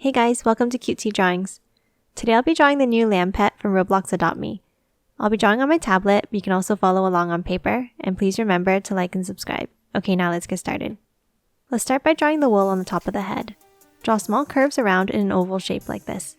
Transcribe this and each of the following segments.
Hey guys, welcome to Cutesy Drawings. Today I'll be drawing the new lamb pet from Roblox Adopt Me. I'll be drawing on my tablet, but you can also follow along on paper, and please remember to like and subscribe. Okay, now let's get started. Let's start by drawing the wool on the top of the head. Draw small curves around in an oval shape like this.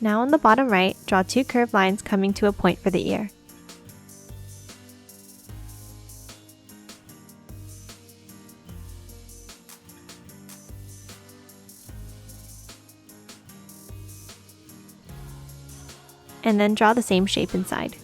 Now on the bottom right, draw two curved lines coming to a point for the ear. And then draw the same shape inside.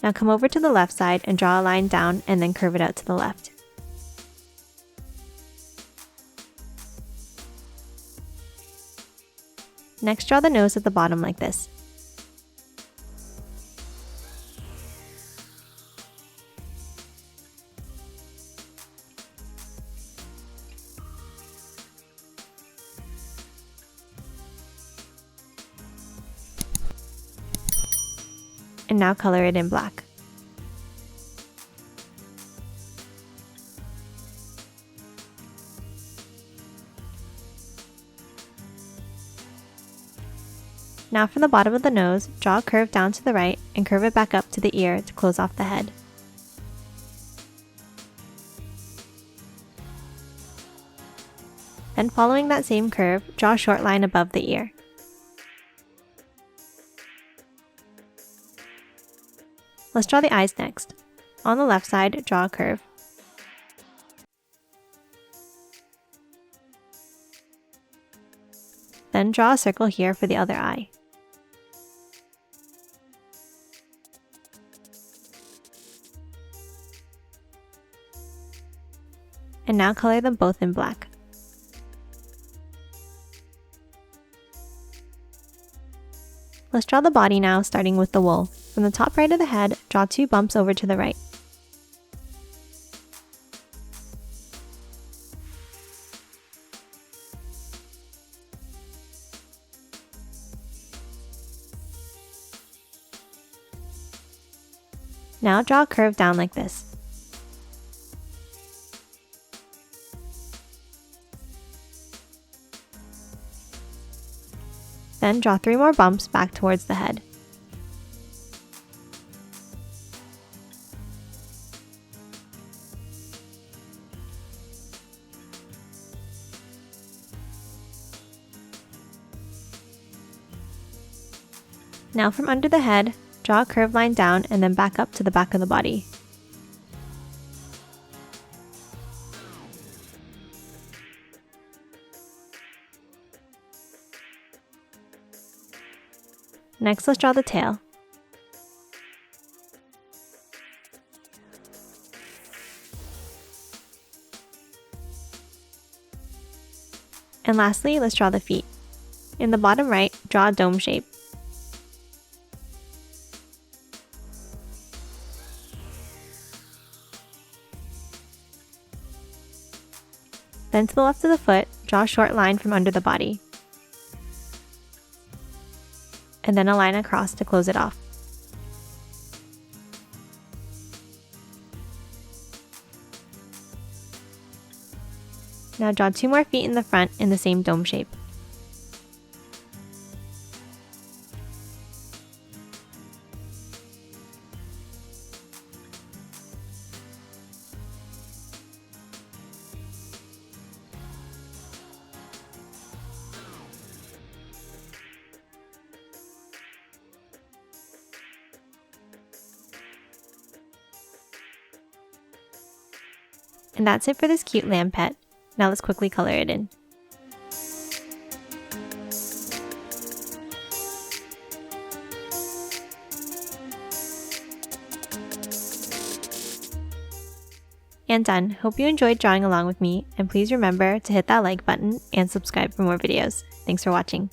Now come over to the left side and draw a line down and then curve it out to the left. Next, draw the nose at the bottom like this. And now color it in black. Now from the bottom of the nose, draw a curve down to the right and curve it back up to the ear to close off the head. Then following that same curve, draw a short line above the ear. Let's draw the eyes next. On the left side, draw a curve. Then draw a circle here for the other eye. And now color them both in black. Let's draw the body now, starting with the wool. From the top right of the head, draw two bumps over to the right. Now draw a curve down like this. Then draw three more bumps back towards the head. Now from under the head, draw a curved line down and then back up to the back of the body. Next, let's draw the tail. And lastly, let's draw the feet. In the bottom right, draw a dome shape. Then to the left of the foot, draw a short line from under the body. And then a line across to close it off. Now draw two more feet in the front in the same dome shape. And that's it for this cute lamb pet. Now let's quickly color it in. And done. Hope you enjoyed drawing along with me, and please remember to hit that like button and subscribe for more videos. Thanks for watching.